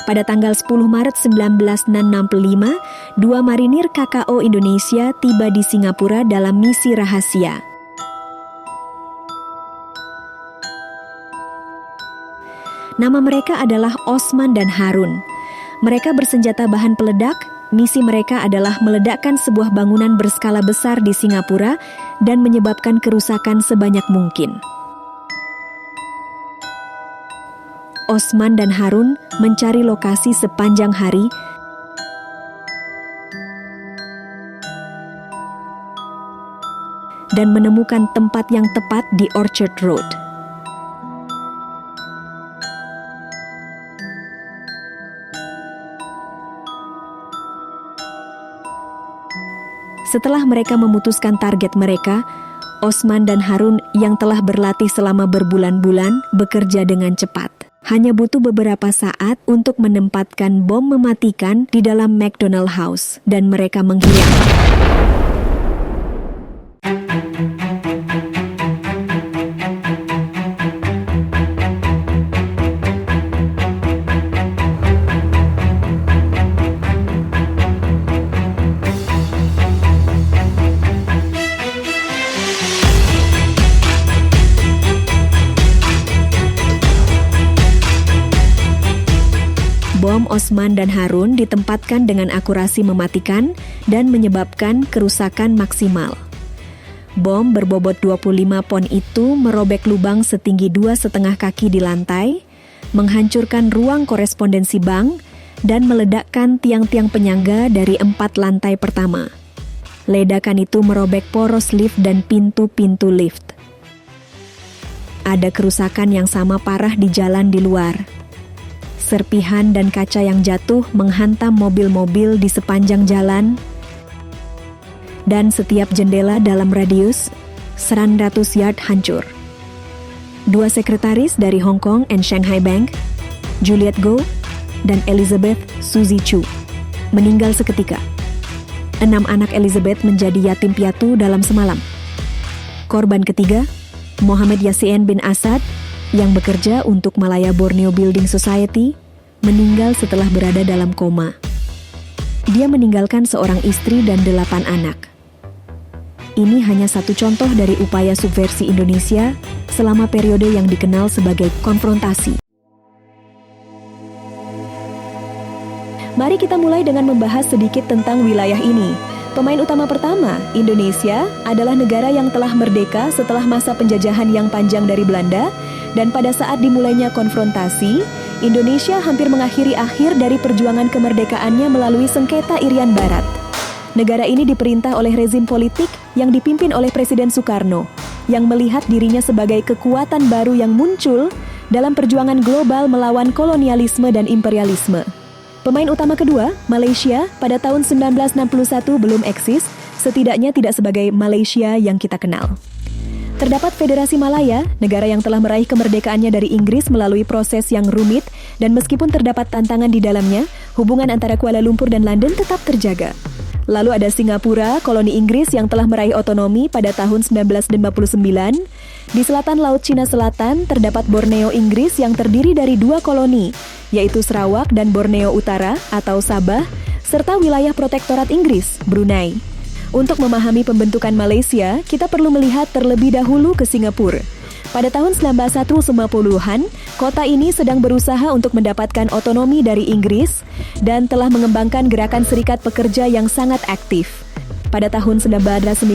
Pada tanggal 10 Maret 1965, 2 marinir KKO Indonesia tiba di Singapura dalam misi rahasia. Nama mereka adalah Osman dan Harun. Mereka bersenjata bahan peledak. Misi mereka adalah meledakkan sebuah bangunan berskala besar di Singapura dan menyebabkan kerusakan sebanyak mungkin. Osman dan Harun mencari lokasi sepanjang hari dan menemukan tempat yang tepat di Orchard Road. Setelah mereka memutuskan target mereka, Osman dan Harun yang telah berlatih selama berbulan-bulan bekerja dengan cepat. Hanya butuh beberapa saat untuk menempatkan bom mematikan di dalam McDonald House dan mereka menghilang. Bom Osman dan Harun ditempatkan dengan akurasi mematikan dan menyebabkan kerusakan maksimal. Bom berbobot 25 pon itu merobek lubang setinggi 2,5 kaki di lantai, menghancurkan ruang korespondensi bank, dan meledakkan tiang-tiang penyangga dari 4 lantai pertama. Ledakan itu merobek poros lift dan pintu-pintu lift. Ada kerusakan yang sama parah di jalan di luar. Serpihan dan kaca yang jatuh menghantam mobil-mobil di sepanjang jalan, dan setiap jendela dalam radius 100 yard hancur. 2 sekretaris dari Hong Kong and Shanghai Bank, Juliet Goh dan Elizabeth Suzy Chu, meninggal seketika. 6 anak Elizabeth menjadi yatim piatu dalam semalam. Korban ketiga, Mohammed Yasin bin Asad, yang bekerja untuk Malaya Borneo Building Society, meninggal setelah berada dalam koma. Dia meninggalkan seorang istri dan 8 anak. Ini hanya satu contoh dari upaya subversi Indonesia selama periode yang dikenal sebagai konfrontasi. Mari kita mulai dengan membahas sedikit tentang wilayah ini. Pemain utama pertama, Indonesia, adalah negara yang telah merdeka setelah masa penjajahan yang panjang dari Belanda, dan pada saat dimulainya konfrontasi, Indonesia hampir mengakhiri akhir dari perjuangan kemerdekaannya melalui sengketa Irian Barat. Negara ini diperintah oleh rezim politik yang dipimpin oleh Presiden Soekarno, yang melihat dirinya sebagai kekuatan baru yang muncul dalam perjuangan global melawan kolonialisme dan imperialisme. Pemain utama kedua, Malaysia, pada tahun 1961 belum eksis, setidaknya tidak sebagai Malaysia yang kita kenal. Terdapat Federasi Malaya, negara yang telah meraih kemerdekaannya dari Inggris melalui proses yang rumit, dan meskipun terdapat tantangan di dalamnya, hubungan antara Kuala Lumpur dan London tetap terjaga. Lalu ada Singapura, koloni Inggris yang telah meraih otonomi pada tahun 1959. Di selatan Laut Cina Selatan terdapat Borneo Inggris yang terdiri dari 2 koloni, yaitu Sarawak dan Borneo Utara atau Sabah, serta wilayah protektorat Inggris, Brunei. Untuk memahami pembentukan Malaysia, kita perlu melihat terlebih dahulu ke Singapura. Pada tahun 1950-an, kota ini sedang berusaha untuk mendapatkan otonomi dari Inggris dan telah mengembangkan gerakan serikat pekerja yang sangat aktif. Pada tahun 1995,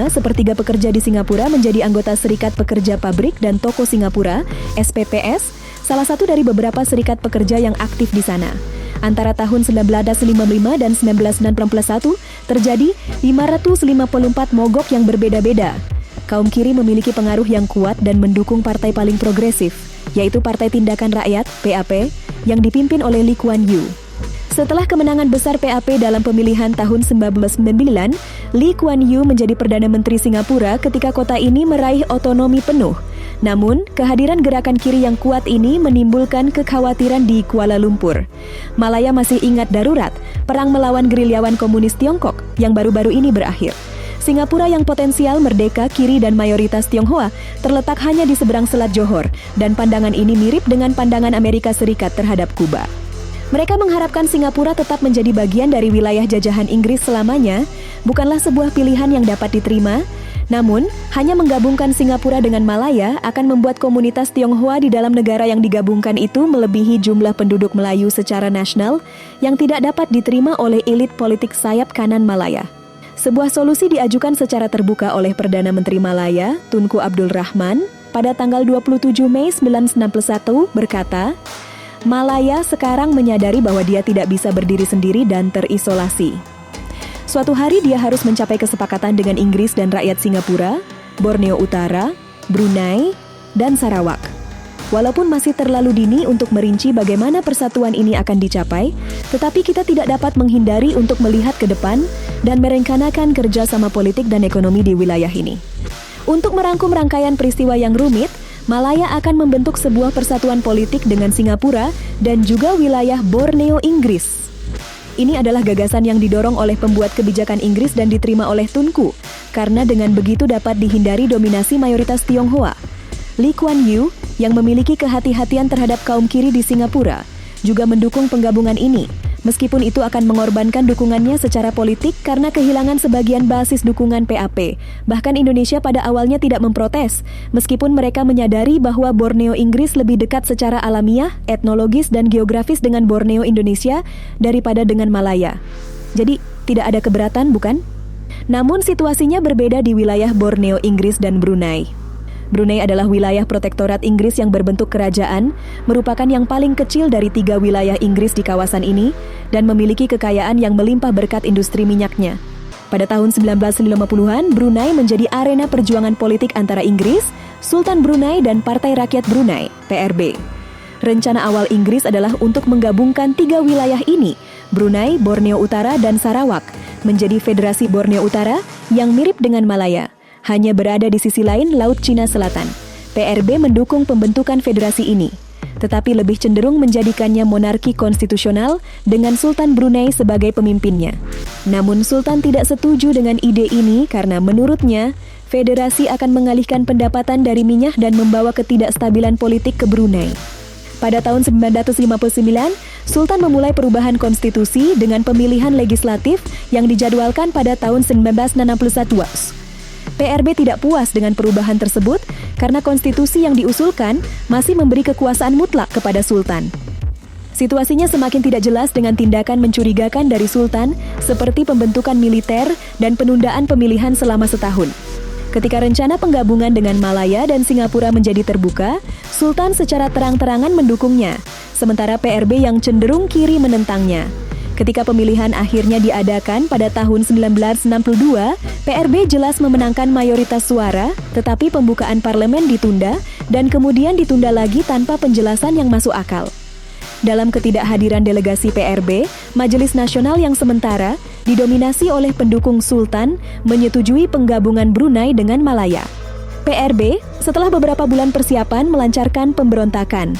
sepertiga pekerja di Singapura menjadi anggota Serikat Pekerja Pabrik dan Toko Singapura, SPPS, salah satu dari beberapa serikat pekerja yang aktif di sana. Antara tahun 1955 dan 1961, terjadi 554 mogok yang berbeda-beda. Kaum kiri memiliki pengaruh yang kuat dan mendukung partai paling progresif, yaitu Partai Tindakan Rakyat, PAP, yang dipimpin oleh Lee Kuan Yew. Setelah kemenangan besar PAP dalam pemilihan tahun 1999, Lee Kuan Yew menjadi Perdana Menteri Singapura ketika kota ini meraih otonomi penuh. Namun, kehadiran gerakan kiri yang kuat ini menimbulkan kekhawatiran di Kuala Lumpur. Malaya masih ingat darurat perang melawan gerilyawan komunis Tiongkok yang baru-baru ini berakhir. Singapura yang potensial merdeka kiri dan mayoritas Tionghoa terletak hanya di seberang Selat Johor, dan pandangan ini mirip dengan pandangan Amerika Serikat terhadap Kuba. Mereka mengharapkan Singapura tetap menjadi bagian dari wilayah jajahan Inggris selamanya, bukanlah sebuah pilihan yang dapat diterima. Namun, hanya menggabungkan Singapura dengan Malaya akan membuat komunitas Tionghoa di dalam negara yang digabungkan itu melebihi jumlah penduduk Melayu secara nasional yang tidak dapat diterima oleh elit politik sayap kanan Malaya. Sebuah solusi diajukan secara terbuka oleh Perdana Menteri Malaya, Tunku Abdul Rahman, pada tanggal 27 Mei 1961 berkata, Malaya sekarang menyadari bahwa dia tidak bisa berdiri sendiri dan terisolasi. Suatu hari dia harus mencapai kesepakatan dengan Inggris dan rakyat Singapura, Borneo Utara, Brunei, dan Sarawak. Walaupun masih terlalu dini untuk merinci bagaimana persatuan ini akan dicapai, tetapi kita tidak dapat menghindari untuk melihat ke depan dan merencanakan kerjasama politik dan ekonomi di wilayah ini. Untuk merangkum rangkaian peristiwa yang rumit, Malaya akan membentuk sebuah persatuan politik dengan Singapura dan juga wilayah Borneo Inggris. Ini adalah gagasan yang didorong oleh pembuat kebijakan Inggris dan diterima oleh Tunku, karena dengan begitu dapat dihindari dominasi mayoritas Tionghoa. Lee Kuan Yew, yang memiliki kehati-hatian terhadap kaum kiri di Singapura, juga mendukung penggabungan ini, meskipun itu akan mengorbankan dukungannya secara politik karena kehilangan sebagian basis dukungan PAP. Bahkan Indonesia pada awalnya tidak memprotes, meskipun mereka menyadari bahwa Borneo Inggris lebih dekat secara alamiah, etnologis, dan geografis dengan Borneo Indonesia daripada dengan Malaya. Jadi, tidak ada keberatan, bukan? Namun situasinya berbeda di wilayah Borneo Inggris dan Brunei. Brunei adalah wilayah protektorat Inggris yang berbentuk kerajaan, merupakan yang paling kecil dari 3 wilayah Inggris di kawasan ini, dan memiliki kekayaan yang melimpah berkat industri minyaknya. Pada tahun 1950-an, Brunei menjadi arena perjuangan politik antara Inggris, Sultan Brunei, dan Partai Rakyat Brunei, PRB. Rencana awal Inggris adalah untuk menggabungkan 3 wilayah ini, Brunei, Borneo Utara, dan Sarawak, menjadi Federasi Borneo Utara yang mirip dengan Malaya, hanya berada di sisi lain Laut Cina Selatan. PRB mendukung pembentukan federasi ini, tetapi lebih cenderung menjadikannya monarki konstitusional dengan Sultan Brunei sebagai pemimpinnya. Namun Sultan tidak setuju dengan ide ini karena menurutnya, federasi akan mengalihkan pendapatan dari minyak dan membawa ketidakstabilan politik ke Brunei. Pada tahun 1959, Sultan memulai perubahan konstitusi dengan pemilihan legislatif yang dijadwalkan pada tahun 1961. PRB tidak puas dengan perubahan tersebut karena konstitusi yang diusulkan masih memberi kekuasaan mutlak kepada Sultan. Situasinya semakin tidak jelas dengan tindakan mencurigakan dari Sultan seperti pembentukan militer dan penundaan pemilihan selama setahun. Ketika rencana penggabungan dengan Malaya dan Singapura menjadi terbuka, Sultan secara terang-terangan mendukungnya, sementara PRB yang cenderung kiri menentangnya. Ketika pemilihan akhirnya diadakan pada tahun 1962, PRB jelas memenangkan mayoritas suara, tetapi pembukaan parlemen ditunda dan kemudian ditunda lagi tanpa penjelasan yang masuk akal. Dalam ketidakhadiran delegasi PRB, Majelis Nasional yang sementara didominasi oleh pendukung Sultan menyetujui penggabungan Brunei dengan Malaya. PRB, setelah beberapa bulan persiapan, melancarkan pemberontakan.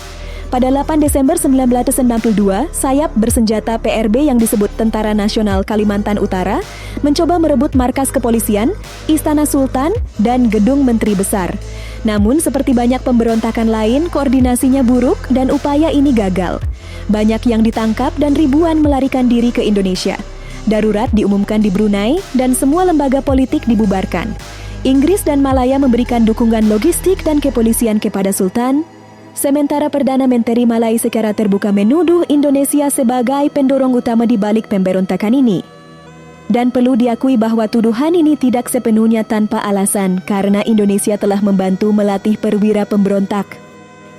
Pada 8 Desember 1962, sayap bersenjata PRB yang disebut Tentara Nasional Kalimantan Utara mencoba merebut markas kepolisian, Istana Sultan, dan Gedung Menteri Besar. Namun, seperti banyak pemberontakan lain, koordinasinya buruk dan upaya ini gagal. Banyak yang ditangkap dan ribuan melarikan diri ke Indonesia. Darurat diumumkan di Brunei dan semua lembaga politik dibubarkan. Inggris dan Malaya memberikan dukungan logistik dan kepolisian kepada Sultan. Sementara Perdana Menteri Malaya secara terbuka menuduh Indonesia sebagai pendorong utama di balik pemberontakan ini. Dan perlu diakui bahwa tuduhan ini tidak sepenuhnya tanpa alasan karena Indonesia telah membantu melatih perwira pemberontak.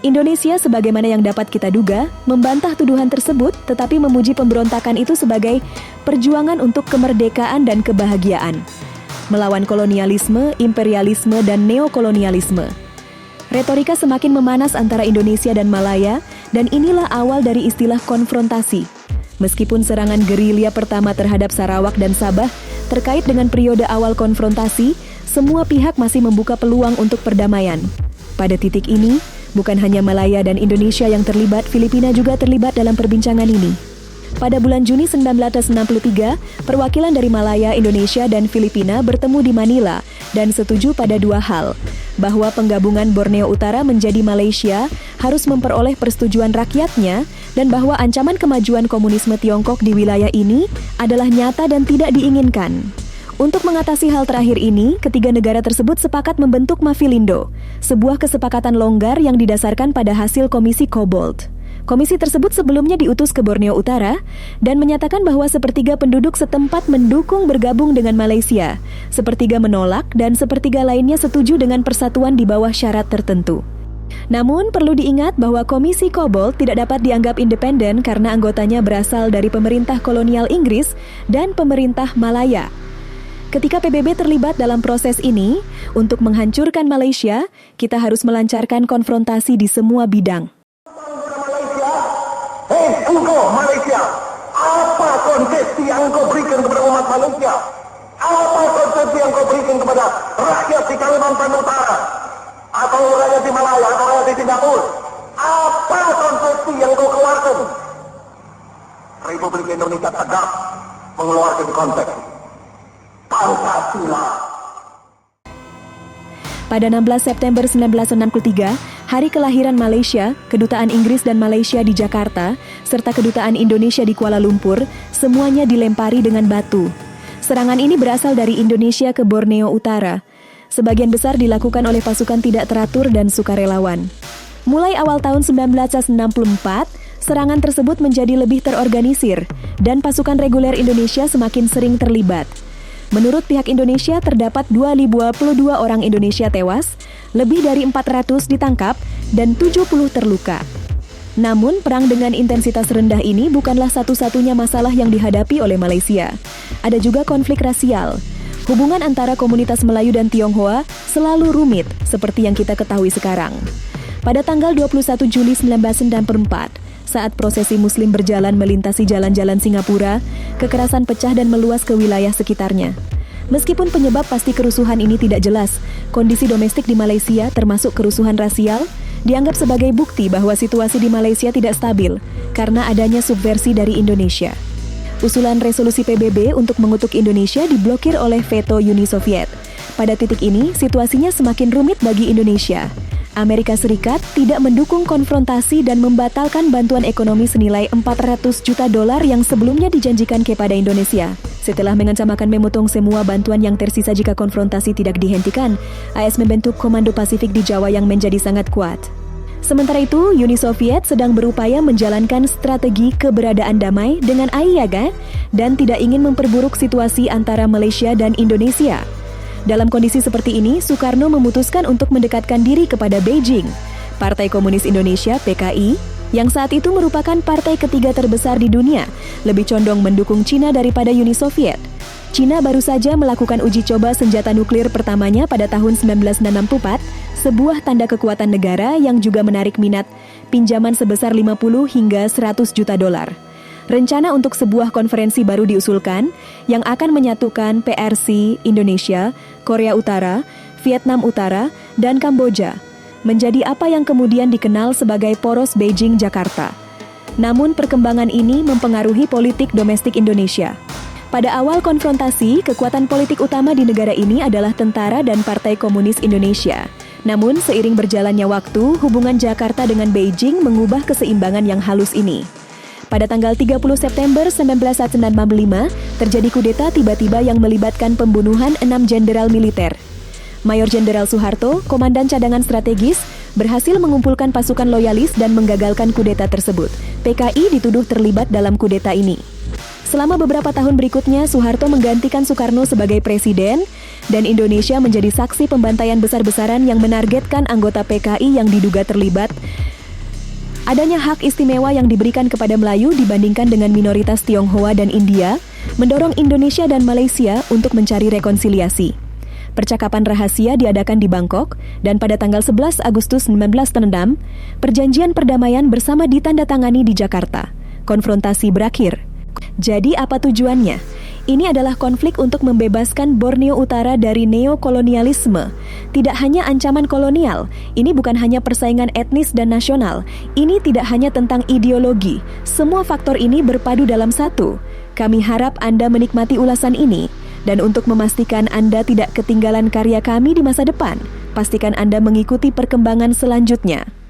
Indonesia, sebagaimana yang dapat kita duga, membantah tuduhan tersebut tetapi memuji pemberontakan itu sebagai perjuangan untuk kemerdekaan dan kebahagiaan, melawan kolonialisme, imperialisme, dan neokolonialisme. Retorika semakin memanas antara Indonesia dan Malaya, dan inilah awal dari istilah konfrontasi. Meskipun serangan gerilya pertama terhadap Sarawak dan Sabah terkait dengan periode awal konfrontasi, semua pihak masih membuka peluang untuk perdamaian. Pada titik ini, bukan hanya Malaya dan Indonesia yang terlibat, Filipina juga terlibat dalam perbincangan ini. Pada bulan Juni 1963, perwakilan dari Malaya, Indonesia, dan Filipina bertemu di Manila dan setuju pada dua hal, bahwa penggabungan Borneo Utara menjadi Malaysia harus memperoleh persetujuan rakyatnya dan bahwa ancaman kemajuan komunisme Tiongkok di wilayah ini adalah nyata dan tidak diinginkan. Untuk mengatasi hal terakhir ini, ketiga negara tersebut sepakat membentuk Mafilindo, sebuah kesepakatan longgar yang didasarkan pada hasil Komisi Cobalt. Komisi tersebut sebelumnya diutus ke Borneo Utara dan menyatakan bahwa sepertiga penduduk setempat mendukung bergabung dengan Malaysia, sepertiga menolak, dan sepertiga lainnya setuju dengan persatuan di bawah syarat tertentu. Namun, perlu diingat bahwa Komisi Cobalt tidak dapat dianggap independen karena anggotanya berasal dari pemerintah kolonial Inggris dan pemerintah Malaya. Ketika PBB terlibat dalam proses ini, untuk menghancurkan Malaysia, kita harus melancarkan konfrontasi di semua bidang. Hei, engkau Malaysia, apa konsesi yang engkau berikan kepada umat Malaysia? Apa konsesi yang engkau berikan kepada rakyat di Kalimantan Utara? Atau rakyat di Malaya, atau rakyat di Singapura? Apa konsesi yang engkau keluarkan? Republik Indonesia tegak mengeluarkan konsep Pancasila. Pada 16 September 1963, hari kelahiran Malaysia, Kedutaan Inggris dan Malaysia di Jakarta, serta Kedutaan Indonesia di Kuala Lumpur, semuanya dilempari dengan batu. Serangan ini berasal dari Indonesia ke Borneo Utara. Sebagian besar dilakukan oleh pasukan tidak teratur dan sukarelawan. Mulai awal tahun 1964, serangan tersebut menjadi lebih terorganisir, dan pasukan reguler Indonesia semakin sering terlibat. Menurut pihak Indonesia, terdapat 2.022 orang Indonesia tewas, lebih dari 400 ditangkap, dan 70 terluka. Namun, perang dengan intensitas rendah ini bukanlah satu-satunya masalah yang dihadapi oleh Malaysia. Ada juga konflik rasial. Hubungan antara komunitas Melayu dan Tionghoa selalu rumit, seperti yang kita ketahui sekarang. Pada tanggal 21 Juli 1994, saat prosesi Muslim berjalan melintasi jalan-jalan Singapura, kekerasan pecah dan meluas ke wilayah sekitarnya. Meskipun penyebab pasti kerusuhan ini tidak jelas, kondisi domestik di Malaysia termasuk kerusuhan rasial dianggap sebagai bukti bahwa situasi di Malaysia tidak stabil karena adanya subversi dari Indonesia. Usulan resolusi PBB untuk mengutuk Indonesia diblokir oleh veto Uni Soviet. Pada titik ini, situasinya semakin rumit bagi Indonesia. Amerika Serikat tidak mendukung konfrontasi dan membatalkan bantuan ekonomi senilai $400 juta yang sebelumnya dijanjikan kepada Indonesia. Setelah mengancam akan memotong semua bantuan yang tersisa jika konfrontasi tidak dihentikan, AS membentuk Komando Pasifik di Jawa yang menjadi sangat kuat. Sementara itu, Uni Soviet sedang berupaya menjalankan strategi keberadaan damai dengan Aiyaga dan tidak ingin memperburuk situasi antara Malaysia dan Indonesia. Dalam kondisi seperti ini, Soekarno memutuskan untuk mendekatkan diri kepada Beijing. Partai Komunis Indonesia (PKI), yang saat itu merupakan partai ketiga terbesar di dunia, lebih condong mendukung Cina daripada Uni Soviet. Cina baru saja melakukan uji coba senjata nuklir pertamanya pada tahun 1964, sebuah tanda kekuatan negara yang juga menarik minat pinjaman sebesar 50 hingga 100 juta dolar. Rencana untuk sebuah konferensi baru diusulkan yang akan menyatukan PRC, Indonesia, Korea Utara, Vietnam Utara, dan Kamboja, menjadi apa yang kemudian dikenal sebagai poros Beijing-Jakarta. Namun perkembangan ini mempengaruhi politik domestik Indonesia. Pada awal konfrontasi, kekuatan politik utama di negara ini adalah tentara dan Partai Komunis Indonesia. Namun seiring berjalannya waktu, hubungan Jakarta dengan Beijing mengubah keseimbangan yang halus ini. Pada tanggal 30 September 1995, terjadi kudeta tiba-tiba yang melibatkan pembunuhan 6 jenderal militer. Mayor Jenderal Soeharto, komandan cadangan strategis, berhasil mengumpulkan pasukan loyalis dan menggagalkan kudeta tersebut. PKI dituduh terlibat dalam kudeta ini. Selama beberapa tahun berikutnya, Soeharto menggantikan Soekarno sebagai presiden, dan Indonesia menjadi saksi pembantaian besar-besaran yang menargetkan anggota PKI yang diduga terlibat. Adanya hak istimewa yang diberikan kepada Melayu dibandingkan dengan minoritas Tionghoa dan India, mendorong Indonesia dan Malaysia untuk mencari rekonsiliasi. Percakapan rahasia diadakan di Bangkok, dan pada tanggal 11 Agustus 1996, perjanjian perdamaian bersama ditandatangani di Jakarta. Konfrontasi berakhir. Jadi apa tujuannya? Ini adalah konflik untuk membebaskan Borneo Utara dari neokolonialisme. Tidak hanya ancaman kolonial, ini bukan hanya persaingan etnis dan nasional. Ini tidak hanya tentang ideologi. Semua faktor ini berpadu dalam satu. Kami harap Anda menikmati ulasan ini. Dan untuk memastikan Anda tidak ketinggalan karya kami di masa depan, pastikan Anda mengikuti perkembangan selanjutnya.